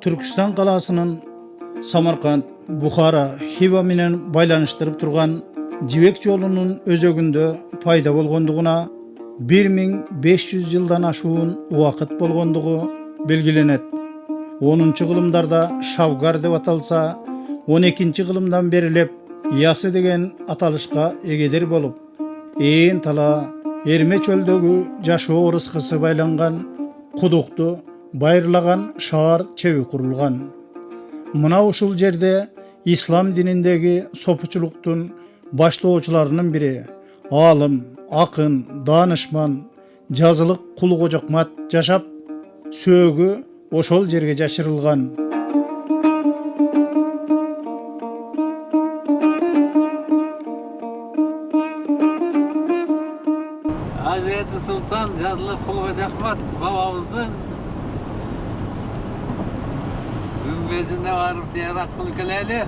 Türkistan kalasının Samarkand, Bukhara, Xiva menen baylanıştırıp turgan Jibek yolunun özөгүндө payda bolgonduгуна 1500 yıldan aşuun uwakıt bolgondugu belgilenet. 10-nчы kılımdarda Şavgar dep atalsa, 12-nчы kılımdan berilep Yası degen atalışka egeder bolup, eýin tala Erme çöldögü jaşoo rızkısı baylangan kuduktu bayırlagan şahar çevi kurulgan. Mına uşul jerde İslam dinindegi sopuçuluktun başlooçularının biri, alım, akın, danışman, жазылык Кул Kocakmat jaşap, söögü oşol jerge jaşırılgan. Hazreti Sultan жазылык Кул Kocakmat babamızın gümbezine varıp ziyaret kılıp geleli.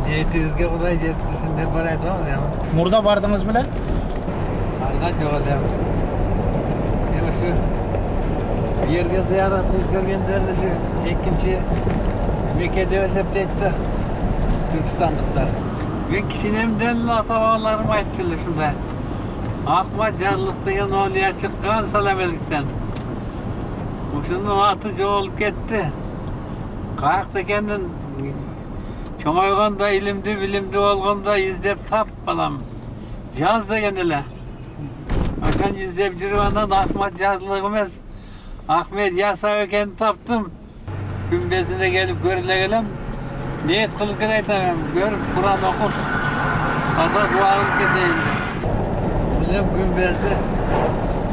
Niyetizge Kuday jettirsin dep baraytmamız ya. Murda bardınız bile? Bargan jok elem. Ema şu yerge ziyaret kılıp gelgenlerdi şu ekinci Mekke dep esepteydi Türkistanlıklar. Ben kişinemden ata-babalarım aytçılar şunday. Akma Canlık degen oliya çıkkan Salamelikten. Uşunun atı joğulup ketti. Kayakta kendin çoğayganda, ilimdi, bilimdi olganda izdep tap balam. Jaz degen ele. Akan izdep jirvandan Ahmet Jazlık emes, Ahmet Yasa ekeni taptım. Gümbezine gelip görüle gelem. Niyet kılıp gideyim, görüp Kur'an okur. Ata dua kılıp gideyim. Bilem gümbezde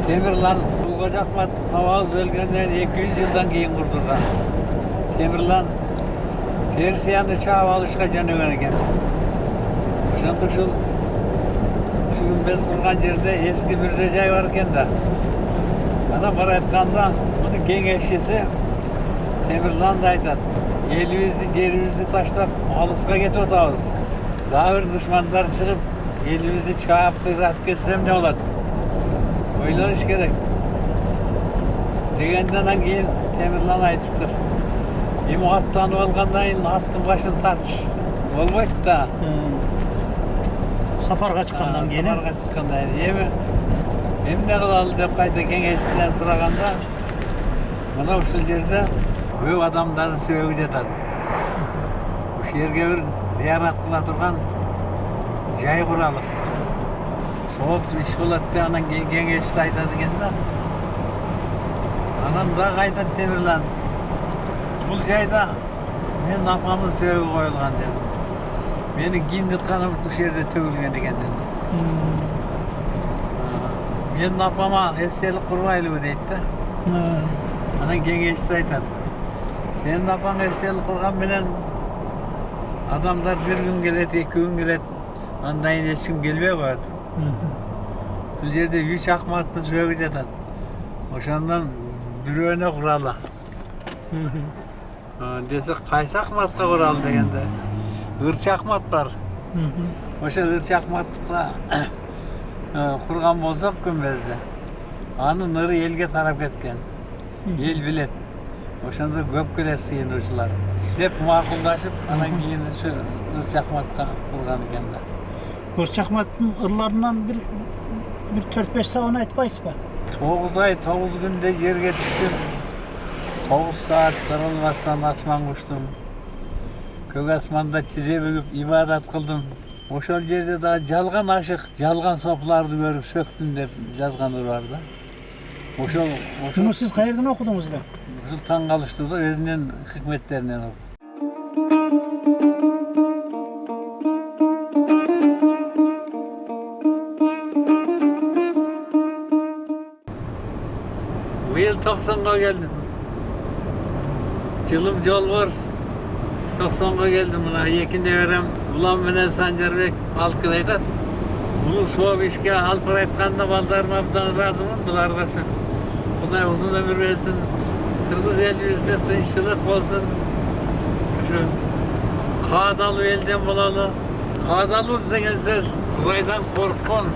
Temirlan Kul Kocakmat babamız ölgenden 200 yıldan keyin kurdurgan. Temirlan Persiyanı çağıp alışka jönögen eken. Oşonda şu gümbez kurgan jerde eski mürzejay var eken da. Ana baraytkanda bunun kengeşçisi Temirlan da aytat. Elibizdi, jeribizdi taşlap alıska ketip otabız. Daha bir düşmanlar çıkıp elibizdi çağıp kıyratıp ketsem ne oladı? Oylanış gerek. Degenden keyin Temirlan aytıptır. Emi attanıp algandan keyin attın başını tartış. Bolboyt da. Saparga çıkandan keyin. Saparga çıkandan keyin. Emi ne kılalı dep kayta kengeşçisinden suraganda mına uşul jerde köp adamların söögü jatat. Uşu yerge bir ziyaret kıla turgan jay kuralyk. Soğuk iş bolat de anan kengeşçisi aytadi eken da. Anam da kayta Temirlan. Bul jayda men apamın söögü koyulgan dedim. Meni kindik kanım uşu yerde tөгүлген eken dedi. Men apama estelik kurbaylı deydi de. Anan kengeşçisi aytadi. Senin apan estelik kurgan menen adamlar bir gün gelet, 2 gün gelet. Andan hiç kim gelmeye koyat. Bu yerde 3 akmatlı söögü jatat. Oşondan biröne kurala. Desek kaysı akmatka kuralı degende. Irç akmat var. Oşo ırç akmatlıkla kurgan bolsok gümbezde. Anın ırı elge tarap ketken. El bilet. Oşonda köp gelet sıyınırçılar. Hep makullaşıp anan keyin şu ırç akmatka kurgan eken da. Hırçakmat'ın ırlarından bir 4-5 saat aytpaysız ba? 9 ay 9 günde yerge düştüm. 9 saat kırılmasdan asman uçtum. Kök asmanda tize bөгüp ibadat kıldım. Oşol jerde daha jalgan aşık, jalgan soplardı görüp söktüm dep жазгандар var da. Bunu siz qayerden okudunuz da? Sultan kalıştırdı özünün hikmetlerinden oldu. Bu yıl 90'a geldim. Yılım yol var. 90'a geldim buna. Yekinde verem. Ulan mene Sanjarbek halkılaydı. Bunu soğuk işe halpır aytkanda baldarım abdan razımın. Bular karşı. Kuday uzun ömür versin. Kırgız el yüzüne tinçlik olsun. Şu Kağdalı elden bulalı. Kağdalı degen söz. Kudaydan korkun.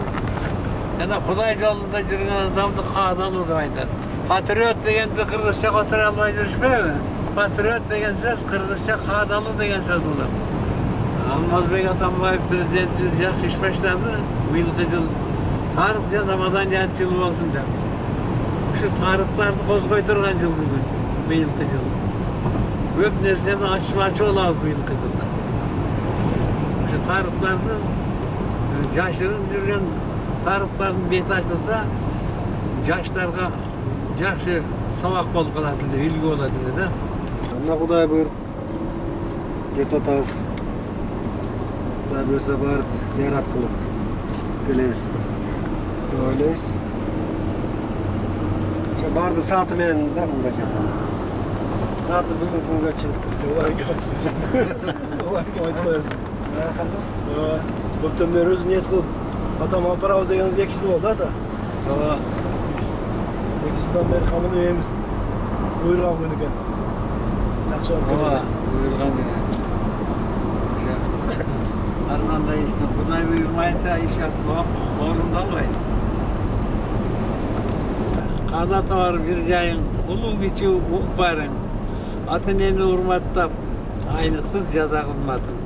Yani Kuday yolunda yürüyen adamdı Kağdalı daydı. Patriot degen de Kırgızça otura almay yürüşmey mi? Patriot degen söz Kırgızça Kağdalı degen söz bular. Almazbek Atambayev prezident 100 yaş iş başladı. Bu yıl kıcıl tarih yazamadan yat yılı olsun der. Şu tarihlarda koz koyturgan yıl bugün. Bu yıl kıcıl. Köp nerseni açmaçı olağız bu yıl kıcılda. Şu tarihlarda yaşırın yürüyen tarihlerin beti açılsa yaşlarga yaxşı savak bol kaladı dedi, bilgi oladı dedi. Anna Kuday buyur. Get otağız. Kuday buyursa barıp ziyaret kılıp geleyiz. Öyleyiz. Şu bardı saatı men de bungacha. Saatı bugün bungacha. Olay gördünüz. Olay gördünüz. Ne satın? Köpten beri öz niyet kılıp atam aparamız degenimiz 2 yıl oldu da. Ova, 2 yıldan beri kamını üyemiz. Buyurgan buyurgan. Жақсы ova, buyurgan beni. Armanda işte, Kuday buyurmayınca iş yaptı, orunda olmaydı. Kanata var bir jayın, ulu biçi ukbarın. Ateneni urmattap, aynısız yaza kılmadın.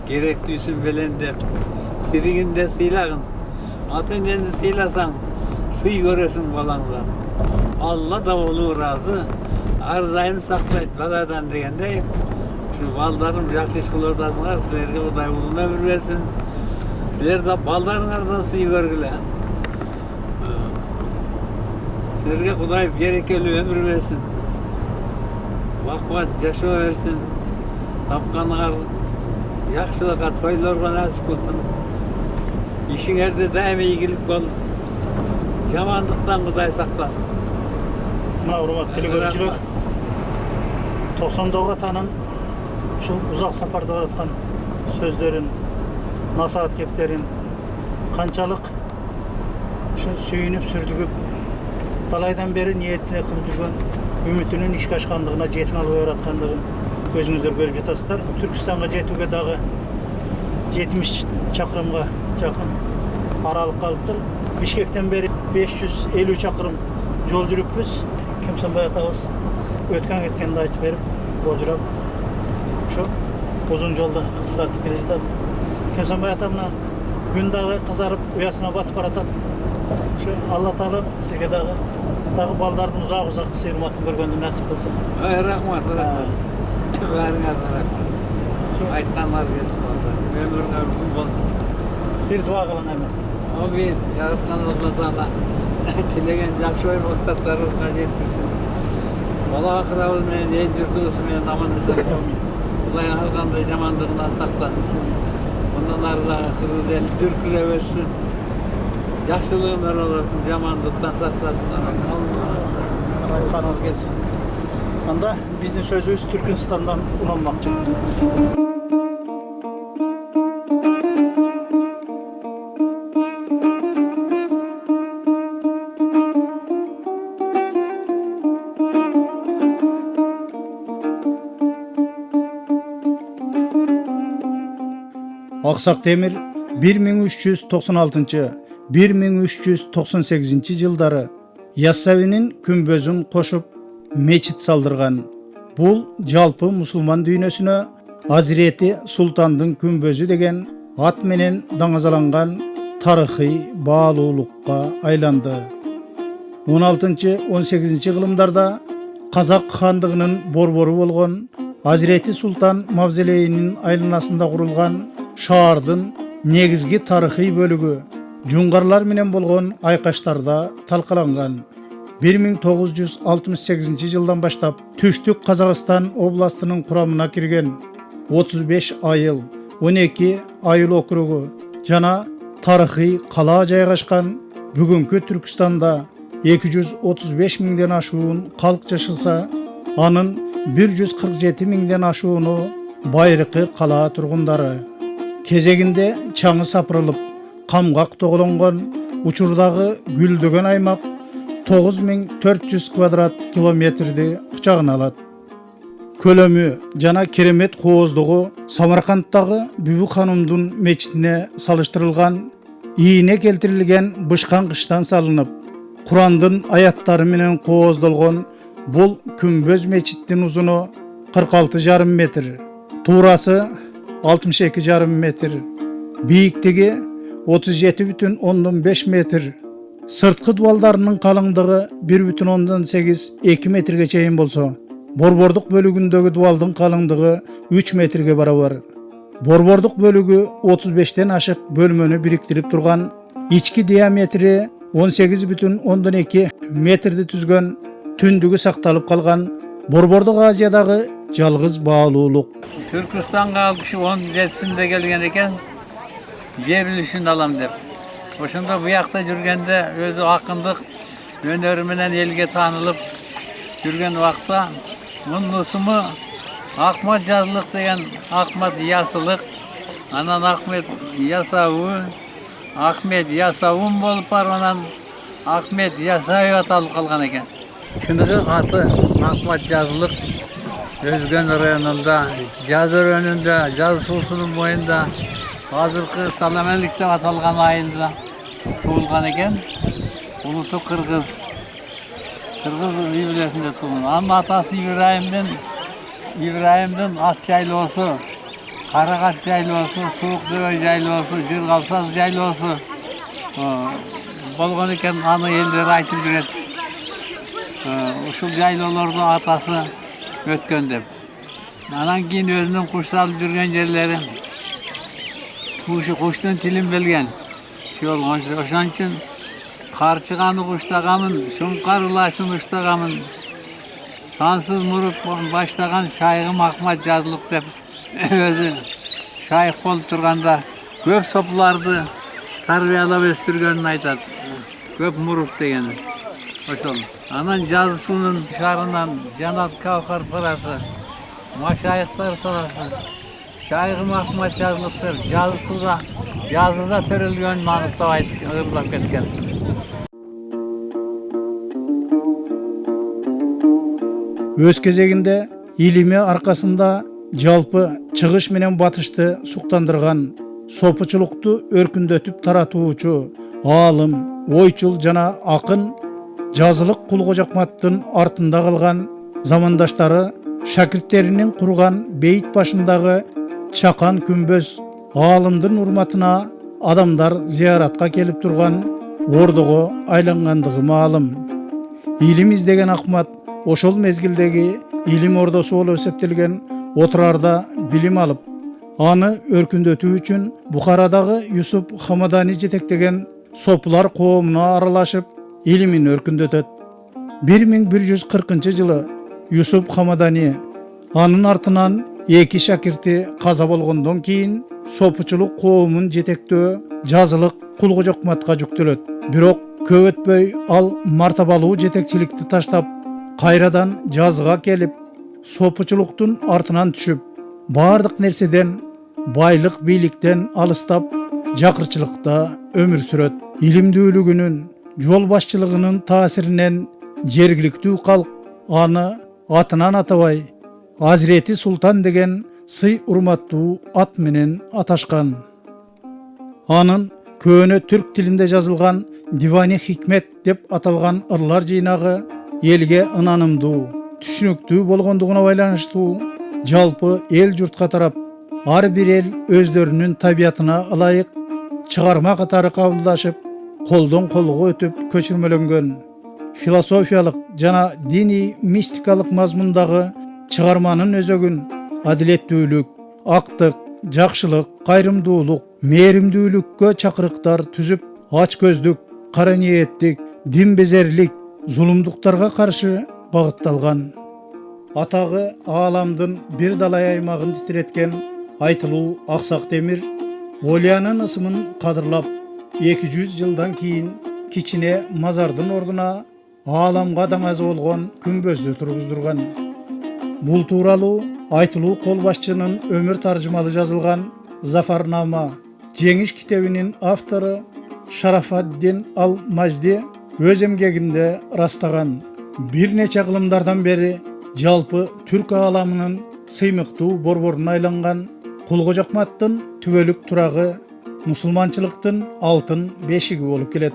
Gerekliysin belende, tiriginde silagın. Ateneni silasan, sıy göresin balandan. Allah da olur razı, arzayım saklayt baladan degende. Şu baldarım yaxşı iş kılırdasınlar, sizlerge Kuday uzun ömür versin. Sizler de baldarınlardan sıy görgüle. Sizlerge Kuday gerekeli ömür versin. Vakvat yaşa versin. Tapkanlar yaxşılığa, toylarga nasip kılsın. İşinerde daim iyilik bol. Yamanlıktan Kuday saklasın. Mına hurmatly telegrüçüler 90'da tanın şu uzak safarda baratkan sözlerin, nasihat keplerin kançalık şu süyünüp sürdügüp dalaydan beri niyetine kılıp жүрген ümitinin işke aşkandığına, jetin alıp öğretkandığın özünüzler görüp jatasızlar. Türkistan'a jetüge dağı 70 çakırımga jakın aralık kalıptır. Bişkekten beri 550 çakırım yol жүрüpbüz. Kemsanbay atabız ötken ketkenini aytıp berip boljurak şu uzun yolda kısaltıp kele жатат. Kemsanbay atamla gün dağı kızarıp uyasına batıp baratat. Şu Allah Taala sizge dağı baldardın uzak sый hurmatын көргөндү nasip kılsın. Rahmat, rahmat. Bärіңerге rahmat. Aytkanlar gelsin balдар. Ömürüňer uzun bolsun. Bir dua kılın hemen. Amin. Yaratkan Allah Taala tilegen jakşı oy maksatlarınızga yetkirsin. Bala akırabız menen, el jurtubuz menen aman esin. Kuday har kanday jamandygyndan saklasın. Ondan arıda Kırgız eli dürkülebersin. Jakşılığı ömür olasın, jamandyktan saklasın. Aytkanınız gelsin. Anda bizdin sözübüz Türkmenistan'dan ulanmakçı. Аксак Темир 1396-1398 жылдары Яссауинин күмбөзүн кошуп мечит салдырган. Бул жалпы мусулман дүйнөсүнө Азирети Султандын күмбөзү деген ат менен даңазаланган тарыхый баалуулукка айланды. 16-18 кылымдарда Казак хандыгынын борбору болгон Азирети Султан мавзолейинин айланасында курулган шаардын негизги тарыхый бөлүгү жуңгарлар менен болгон айкаштарда талкаланган. 1968 жылдан баштап Түштүк Казакстан областынын курамына кирген 35 айыл, 12 айыл округу жана тарыхый кала жайгашкан бүгүнкү Түркстанда 235 миңден ашуун калк жашаса, анын 147 миңден ашууну байыркы кала тургундары. Кезегинде чаңы сапырылып, камгак тоголонгон учурдагы гүлдөгөн аймак 9400 квадрат километрди кучагына алат. Көлөмү жана керемет кооздугу Самаркандтагы Бүбү ханымдын мечитине салыштырылган ийине келтирилген бышкан кыштан салынып, Курандын аяттары менен кооздолгон бул күмбөз мечиттин узуну 46,5 метр, туурасы 62,5 метр, бийиктиги 37,5 метр, сырткы дубалдарынын калыңдыгы 1,8-2 метрге чейин болсо, борбордук бөлүгүндөгү дубалдын калыңдыгы 3 метрге барабар. Борбордук бөлүгү 35тен ашык бөлмөнү бириктирип турган, ички диаметри 18,2 метрди түзгөн, түндүгү сакталып калган Борбордук Азиядагы жалгыз баалуулук. Түркістанға 17-сінде келген екен, жер үлүшүн алам деп. Ошондо буякта жүргенде өзү акындык өнөрү менен элге таанылып жүрген убакта мунун ысымы Ахмат Жазылык деген Ахмат Ясылык, анан Ахмет Ясауы, Ахмет Ясауын болуп барып, анан Ахмет Ясауы аталып калган экен. Чыныгы аты Ахмат Жазылык. Өзгөн районунда, Жаз өрөөнүндө, Жаз суусунун боюнда, азыркы Саламелик деп аталган айылда туулган экен. Улуту кыргыз үй бүлөсүндө туулган. Анын атасы Ибраимдин ат жайлоосу, Карагат жайлоосу, Суук дөбөй жайлоосу, Жыргалсаз жайлоосу болгон экен, аны элдер айтып жүрөт. Ушул жайлоолорду атасы өткөн деп. Анан кийин өзүнүн кушталып жүргөн жерлери, куштун тилин билген. Ошон үчүн карчыганы куштагамын, шуңкар ылашын уштагамын, сансыз муруп баштаган шайгым Ахмат Жазылык деп өзү шайык болуп турганда көп сопуларды тарбиялап өстүргөнүн айтат. Көп муруп дегени. Ошол. Анан Жаз суунун шаарынан Жанат Кавкар парасы, машайыктар саласы, шайгым Ахмат Жазылыктар жазыда төрөлгөнүн аныктап айтып ырдап кеткен. Өз кезегинде илими аркасында жалпы чыгыш менен батышты суктандырган, сопучулукту өркүндөтүп таратуучу аалым, ойчул жана акын Жазылык Кулкожокматтын артында калган замандаштары шакирттеринин курган бейит башындагы чакан күмбөз аалымдын урматына адамдар зияратка келип турган ордого айлангандыгы маалым. Илим издеген Ахмат ошол мезгилдеги илим ордосу болуп эсептелген Отурарда билим алып, аны өркүндөтүү үчүн Бухарадагы Юсуп Хамадани жетектеген сопулар коомуна аралашып, илимин өркүндөтөт. 1140 жылы Юсуп Хамадани, анын артынан 2 шакирти каза болгондон кийин сопучулук коомун жетектөө Жазылык Кулкожокматка жүктөлөт. Бирок көп өтпөй ал мартабалуу жетекчиликти таштап, кайрадан жазга келип, сопучулуктун артынан түшүп, бардык нерседен, байлык бийликтен алыстап, жакырчылыкта өмүр сүрөт. Илимдүүлүгүнүн, жол башчылыгынын таасиринен жергиликтүү калк аны атынан атабай Азирети Султан деген сый урматтуу ат менен аташкан. Анын көөнө түрк тилинде жазылган Дивани Хикмет деп аталган ырлар жыйнагы элге ынанымдуу, түшүнүктүү болгондугуна байланыштуу жалпы эл журтка тарап, ар бир эл өздөрүнүн табиятына ылайык чыгарма катары кабылдашып, колдон колго өтүп көчүрмөлөнгөн. Философиялык жана диний мистикалык мазмундагы чыгарманын өзөгүн адилеттүүлүк, актык, жакшылык, кайрымдуулук, мээримдүүлүккө чакырыктар түзүп, ач көздүк, кара ниеттик, дин безерлик, зұлымдықтарға қаршы бағытталған. Атағы ааламдың бір далай аймағын титіреткен Айтылу Ақсақ Темір Олияның ысымын қадырлап, 200 жылдан кейін кичине мазардың ордына ааламға даңазы болған күмбөздү тургуздурган. Бул тууралуу Айтылуу колбашчынын өмүр таржымалы жазылған Зафарнама жеңиш китебинин автору Шарафаддин Ал-Мазди өз эмгегинде растаган. Бир нече кылымдардан бери жалпы түрк ааламынын сыймыктуу борборуна айланган Кулгожокматтын түбөлүк турагы мусулманчылыктын алтын бешиги болуп келет.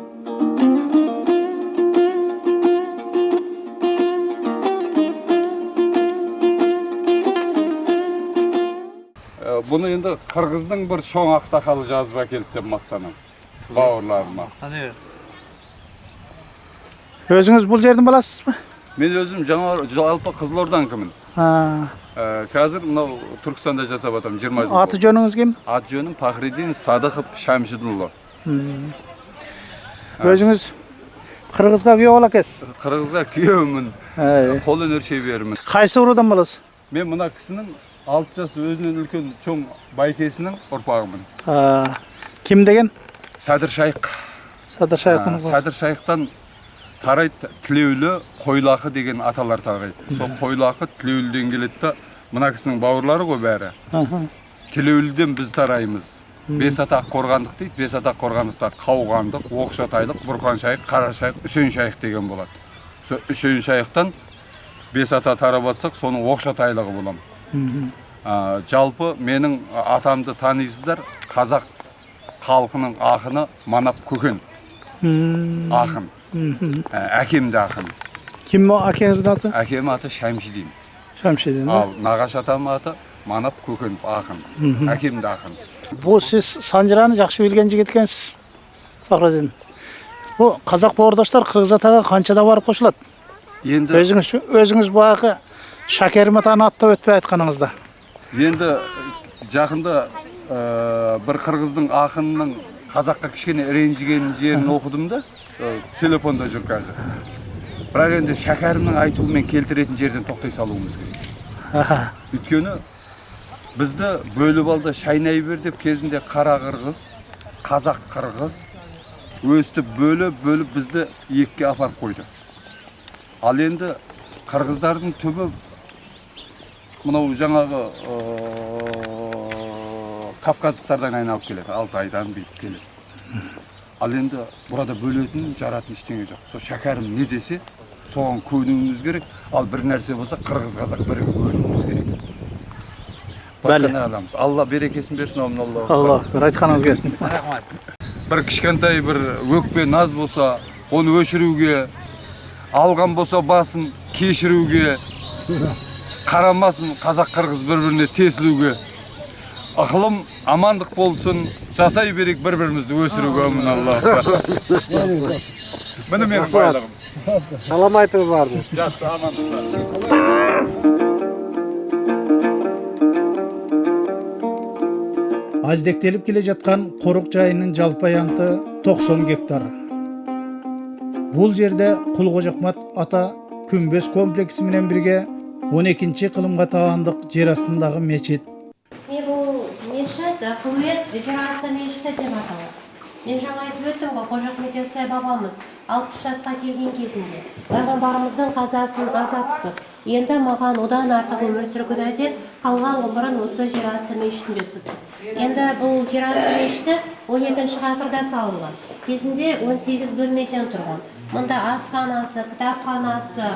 Bunu енді қырғыздың бір шоң ақсақалы жазып әкелді деп мақтанам. Бауырларыма. Өзүңүз бул жердин баласысыз ба? Мен өзім жалпы Қызылорданкымын. Қазір мынау Түркістанда жасап атам 20 жыл. Аты жөнүңүз ким? Аты жөнім Пахридин Садықов Шамшидулло. Өзүңүз Кыргызга күйөө боло экенсиз. Қырғызға күйеуімін. Қол өнер шеберімін. Кайсы уруудан болосуз? Мен мына кісінің 6 жас өзінен үлкен чоң байкесінің ұрпағымын. Ким деген? Садыр Шайық. Садыр Шайықтың. Садыр Шайықтан тарайды Тілеулі, Қойлақы деген аталар тарайды. Сол Қойлақы Тілеуліден келеді да, мына кісінің бауырлары ғой бәрі. Тілеуліден біз тараймыз. Бес атақ қорғандық дейді. Бес атақ қорғандықта Қауғандық, Оқшатайлық, Бұрқан Шайық, Қара Шайық, Үшен Шайық деген болады. Сол Үшен Шайықтан бес ата тарап атсақ, соның Оқшатайлығы болам. Жалпы менің атамды танисыздар, қазақ халқының ақыны Манап Көкен. Ақын. Әкем де ақын. Ким әкеңіздің аты? Әкем аты Шамшидин. Шамшидин. Ал нағаш атам аты Манап Көкен ақын. Әкем де ақын. Бұл сіз Санжираны жақсы білген жігіт екенсіз, Фахридин. Бұл қазақ бауырдаштар Қырғыз атаға қаншада барып қосылады? Енді өзіңіз бұағы Шакерім атаны аттап өтпей айтқаныңызда. Енді жақында бір қырғыздың ақынының қазаққа кішкене ренжіген жерін оқыдым да, телефонда жүр қазір. Бірақ енді Шәкәрімнің айтуымен келтіретін жерден тоқтай салуымыз керек. Өйткені бізді бөліп алды, шайнай бер деп кезінде қара қырғыз, қазақ қырғыз өстіп бөліп бізді екіге апарып қойды. Ал енді қырғыздардың түбі мынау жаңағы Кавказдықтардан айналып келеді, Алтайдан бүйтіп келеді. Ал енді burada бөлетін, жаратын ештеңе жоқ. Сол Шәкәрім не десе, соған көнуіміз керек. Ал бір нәрсе болса, қырғыз қазақ бірігіп көнуіміз керек. Басқа не аламыз? Алла берекесін берсін, Алла, бір айтқаныңыз келсін. Бір кішкентай бір өкпе наз болса, оны өшіруге, алған болса басын кешіруге, қарамасын қазақ қырғыз бір-біріне тесілуге. Ақылым амандық болсын, жасай берек бір-бірімізді өсіруге, әмін Аллах. Міне менің байлығым. Салам айтыңыз барды. Жақсы, амандықтар. Аздектеліп келе жатқан қорық жайының жалпы аянты 90 гектар. Бұл жерде Кулгожокмат ата күмбез комплексі менен бірге 12-ші кылымға тағандық жер астындағы мечит. Мен бұл мешіт үкімет жер асты мешіті деп аталады. Мен жаңа айтып өттім ғой, Қожа Ахмет Яссауи бабамыз 60 жасқа келген кезінде пайғамбарымыздың қазасын аза тұтып, енді маған одан артық өмір сүргін деп қалған ғұмырын осы жер асты мешітінде өткізді. Енді бұл жер асты мешіті 12-ші ғасырда салынған. Кезінде 18 бөлмеден тұрған. Мұнда асханасы, кітапханасы,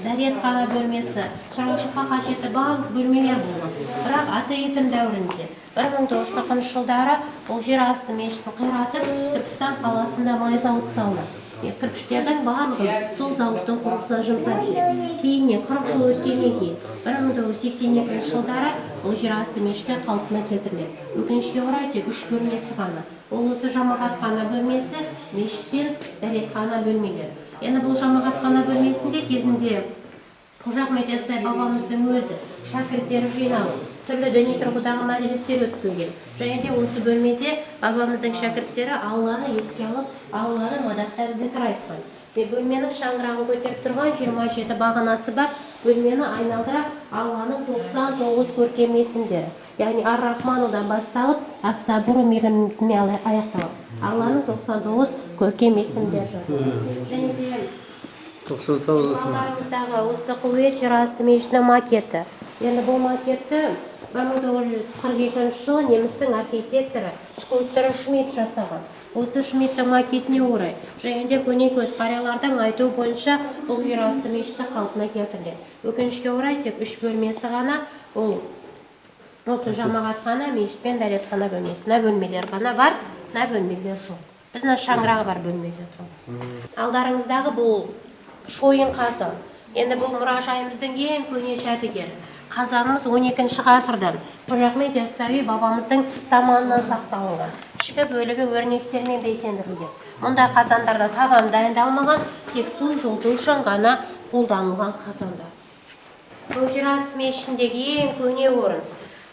дәретхана бөлмесі, шаруашылыққа қажетті барлық бөлмелер болған. Бірақ атеизм дәуірінде 1940 жылдары бұл жер асты мешітін қиратып, Түркістан қаласында май зауыты салынды. Кірпіштердің барлығын сол зауыттың құрылысына жұмсап жүр. Кейіннен 40 жыл өткеннен кейін 1982 жылдары бұл жер асты мешіті қалпына келтіріледі. Өкінішке орай тек 3 бөлмесі ғана. Ол осы жамағатхана бөлмесі, мешіт пен дәретхана бөлмелері. Енді бұл жамағатхана бөлмесінде кезінде Қожа Ахмет Яссауи бабамыздың өзі шәкірттері жиналып, түрлі діни тұрғыдағы мәжілістер өткізілген. Және де осы бөлмеде бабамыздың шәкірттері Алланы еске алып, Алланы мадақтап зікір айтқан. Бөлменің шаңырағын көтеріп тұрған 27 бағанасы бар. Бөлмені айналдыра Алланың 99 көркем есімдері. Яғни Ар-Рахманудан басталып, Ас-Сабуру мейіріміне аяқталып. Алланың 99 көркем есімдері жазылған. Және де 99 ісім. Балаларымыздағы осы Құлует жерасты мешітінің макеті. Енді бұл макетті 1942 жылы немістің архитекторы скульптор Шмидт жасаған. Осы Шмидттің макетіне орай және де көне көз қариялардың айтуы бойынша бұл жерасты мешіті қалпына келтірілген. Өкінішке орай тек 3 бөлмесі ғана, ол осы жамағатхана, мешіт пен дәретхана бөлмесі. Бөлмелер ғана бар, бөлмелер жоқ. Біздің шаңырағы бар бөлмелер тұрмыз. Алдарыңыздағы бұл шойын қазан. Енді бұл мұражайымыздың ең көне жәдігері. Қазанымыз 12 ғасырдан Қожа Ахмет Яссауи бабамыздың заманынан сақталынған. Ішкі бөлігі өрнектермен безендірілген. Мұндай қазандарда тағам дайындалмаған, тек су жылыту үшін ғана қолданылған қазандар. Бұл жерасты мешітіндегі ең көне орын.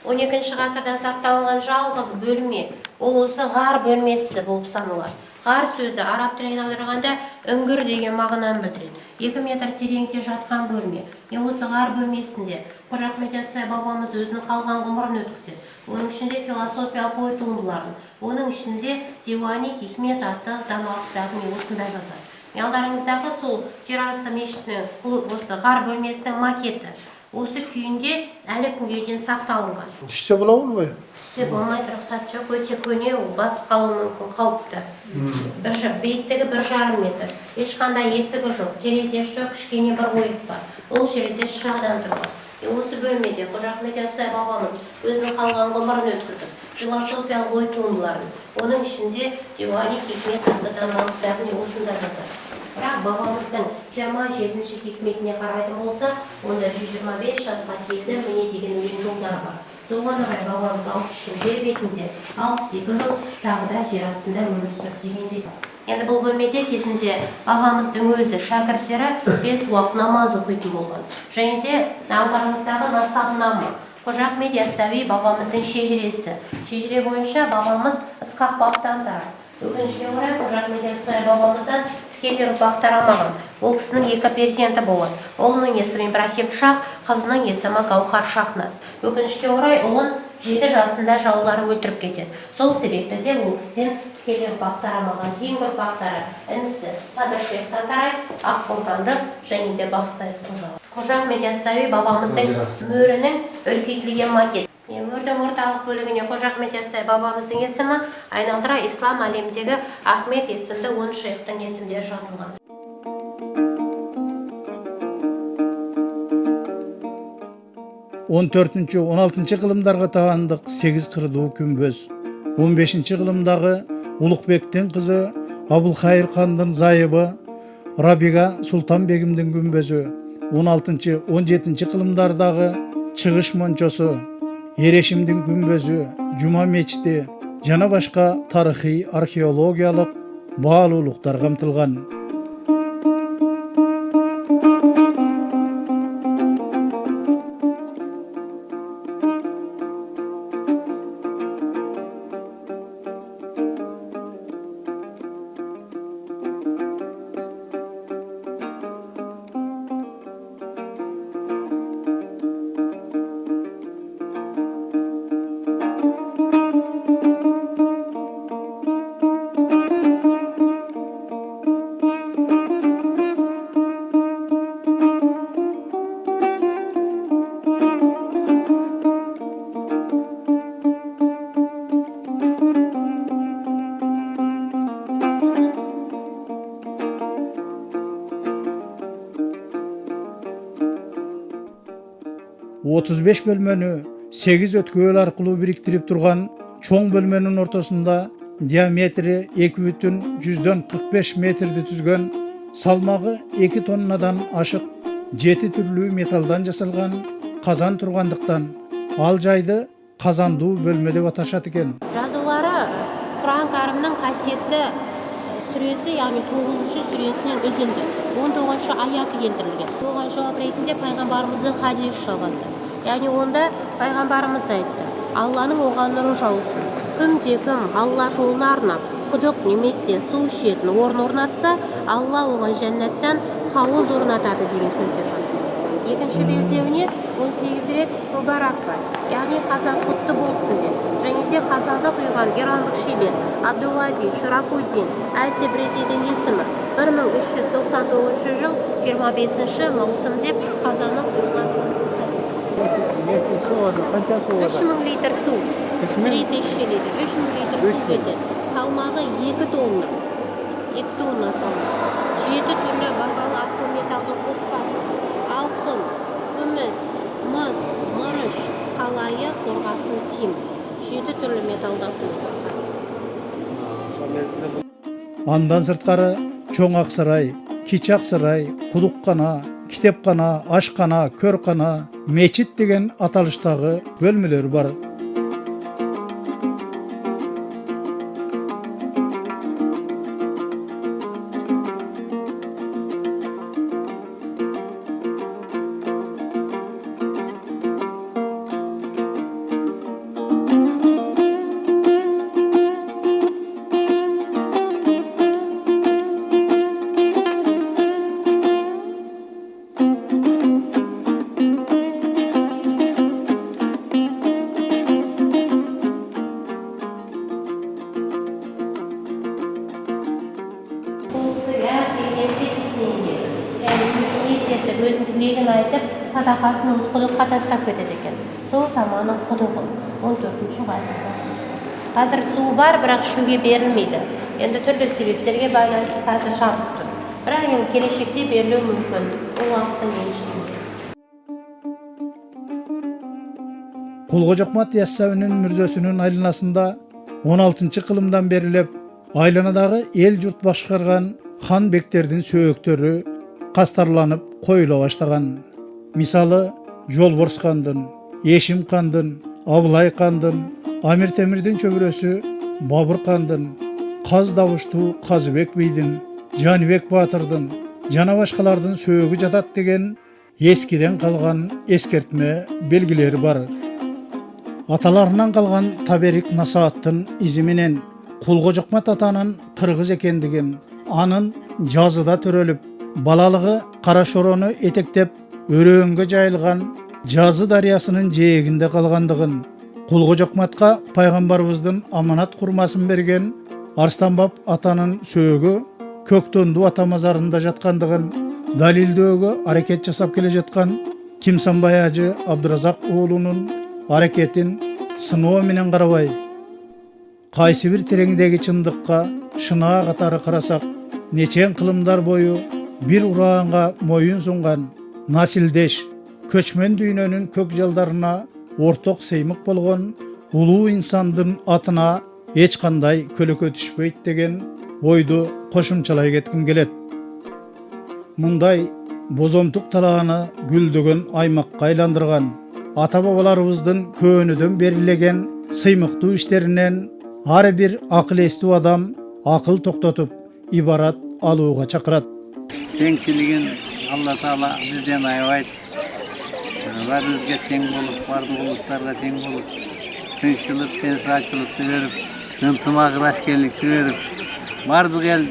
12 ғасырдан сақталынған жалғыз бөлме. Ол осы ғар бөлмесі болып саналады. Ғар сөзі араб тіліне аударғанда үңгір деген мағынаны білдіреді. 2 метр тереңде жатқан бөлме. Осы ғар бөлмесінде Қожа Ахмет Яссауи бабамыз өзінің қалған ғұмырын өткізеді. Оның ішінде философиялық ой туындыларын, оның ішінде Диуани Хикмет атты дамалықтарын осындай жазады. Алдарыңыздағы сол жерасты мешітінің осы ғар бөлмесінің макеті осы күйінде әлі күнге дейін сақталынған. Түссе бола ғой? Түссе болмайды, рұқсат жоқ, өте көне, ол басып қалуы мүмкін, қауіпті. Биіктігі 1,5 метр. Ешқандай есігі жоқ, терезесі жоқ, кішкене бір ойық бар. Ол жерде шырадан тұрған. Осы бөлмеде Қожа Ахмет Яссауи бабамыз өзінің қалған ғұмырын өткізіп, философиялық ой туындыларын, оның ішінде Диуани Хикмет атты дамалықтарын осында жазады. Бірақ бабамыздың 27-ші хикметіне қарайтын болса, онда 125 жасқа келді, міне деген өлең жолдары бар. Соған орай бабамыз 60 жыл жер бетінде, 62 жыл тағы да жер астында өмір сүрді дегенде. Енді бұл бөлмеде кезінде бабамыздың өзі шәкірттері 5 уақыт намаз оқитын болған. Және де алдарыңыздағы насабнама. Қожа Ахмет Яссауи бабамыздың шежіресі. Шежіре бойынша бабамыз Ысқақ бабтандар. Өкінішке орай Қожа Ахмет Яссауи бабамыздан тікелей ұрпақ тарамаған. Ол кісінің 2 перзенті болады. Ұлының есімі Ибрахим Шах, қызының есімі Гаухар Шахназ. Өкінішке орай ұлын 7 жасында жаулары өлтіріп кетеді. Сол себепті де ол кісіден тікелей ұрпақ тарамаған. Кейінгі ұрпақтары інісі Садыр Шейхтан тарайды, Аққожандық және де Бақсайыз қожалық. Қожа Ахмет Яссауи бабамыздың мөрінің үлкейтілген макет. Мөрдің орталық бөлігіне Қожа Ахмет Яссауи бабамыздың есімі, айналдыра ислам әлемдегі Ахмет есімді 10 шейхтың есімдері жазылған. Он 14-16 ғылымдарға тағандық 8 қырдуу күмбөз. 15 ғылымдағы Ұлықбектің қызы Абылхайыр хандың зайыбы Рабиға Сұлтан бегімдің күмбөзі. 16-17 ғылымдардағы Чығыш мончосу, Ерешімдің күмбөзі, Жума мечіті, жана башқа тарихи археологиялық баалуулуктар камтылган. Otuz beş bölmөнү 8 өткөл аркылуу бириктирип турган чоң бөлмөнүн ортосунда диаметри 2,45 метрди түзгөн, салмагы 2 тоннадан ашык 7 түрлүү металдан жасалган казан тургандыктан ал жайды казандуу бөлмө деп аташат экен. Жазуулары Кур'ан Каримдин касиетті сүресі, яғни 9-шы сүресінен үзілді. 19-шы аяты келтірілген. Оған жауап ретінде пайғамбарымыздың хадис жалғасы. Яғни онда пайғамбарымыз айтты: Алланың оған нұры жаусын. Кімде-кім Алла жолына арнап құдық немесе су ішетін орын орнатса, Алла оған жәннаттан хауыз орнатады деген сөздер жазылған. Екінші белдеуіне 18 рет мүбарак бар, яғни қазан құтты болсын деп. Және де қазанды құйған ирандық шебер Абдулазиз Шарафуддин Әл-Тебризидің есімі 1399 жыл 25 маусым деп қазаны құйған. 3000 литр су, 3000 литр, 3000 литр су кетеді. Салмағы 2 тонна. 2 тонна салмағы. 7 түрлі бағалы асыл металдың қоспасы. Алтын, күміс, мыс, мырыш, қалайы, қорғасын, тим. 7 түрлі металдан құйылған. Андан сырткары чоң Аксарай, Кичи Аксарай, Кудуккана, Китепкана, Ашкана, Көркана, Мечит деген аталыштагы бөлмөлөр бар. Өзінің тілегін айтып, садақасын өз құдыққа тастап кетеді екен. Сол заманның құдығы 14-ші ғасырда. Қазір су бар, бірақ ішуге берілмейді. Енді түрлі себептерге байланысты қазір жабық тұр. Бірақ енді келешекте берілуі мүмкін. Ол уақыттың еншісінде. Кулгожокмат Яссауинин мүрзөсүнүн айланасында 16 кылымдан берилеп, айланадагы эл журт башкарган хан бектердин сөөктөрү кастарланып коюла баштаган. Мисалы, Жолборс хандын, Ешим хандын, Абылай хандын, Амир Темирдин чөбүрөсү Бабыр хандын, Каз Давуштуу Казыбек бийдин, Жаныбек Батырдын жана башкалардын сөөгү жатат деген эскиден калган эскертме белгилери бар. Аталарынан калган Таберик Насааттын изи менен Кулгожокмат атанын кыргыз экендигин, анын жазыда төрөлүп, балалыгы Кара Шорону этектеп өрөөнгө жайылган Жазы дарыясынын жээгинде калгандыгын, Кулгожокматка пайгамбарыбыздын аманат курмасын берген Арстанбап атанын сөөгү Көктөндү ата мазарында жаткандыгын далилдөөгө аракет жасап келе жаткан Кимсанбай ажы Абдыразак уулунун аракетин сыноо менен карабай, кайсы бир тереңдеги чындыкка шынаа катары карасак, нечен кылымдар бою бир ураанга моюн сунган насилдеш, көчмөн дүйнөнүн көк жалдарына орток сыймык болгон улуу инсандын атына эч кандай көлөкө түшпөйт деген ойду кошумчалай кетким келет. Мындай бозомтук талааны гүлдөгөн аймакка айландырган ата-бабаларыбыздын көөнүдөн берилеген сыймыктуу иштеринен ар бир акыл эстүү адам акыл токтотуп ибарат алууга чакырат. Теңчилигин Алла Таала бизден аябайт. Баарыбызга тең болуп, бардык улуттарга тең болуп, тынччылык, саатчылыкты берип, ынтымак-ырашкерликти берип, бардык эл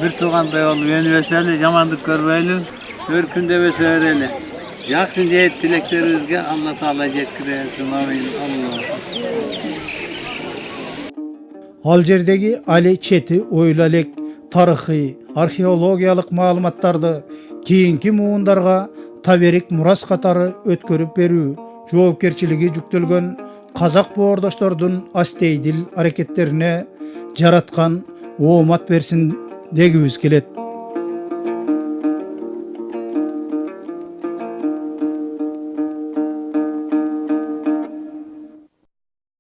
бир туугандай болуп өнүп өсөлү, жамандык көрбөйлү, өркүндөп өсө берели. Жакшы ниет тилектерибизге Алла Таала жеткире берсин. Амин. Ал жердеги али чети ойло элек тарыхый, археологиялык маалыматтарды кийинки муундарга таберик мурас катары өткөрүп берүү жоопкерчилиги жүктөлгөн казак боордоштордун астейдил аракеттерине жараткан оомат берсин дегибиз келет.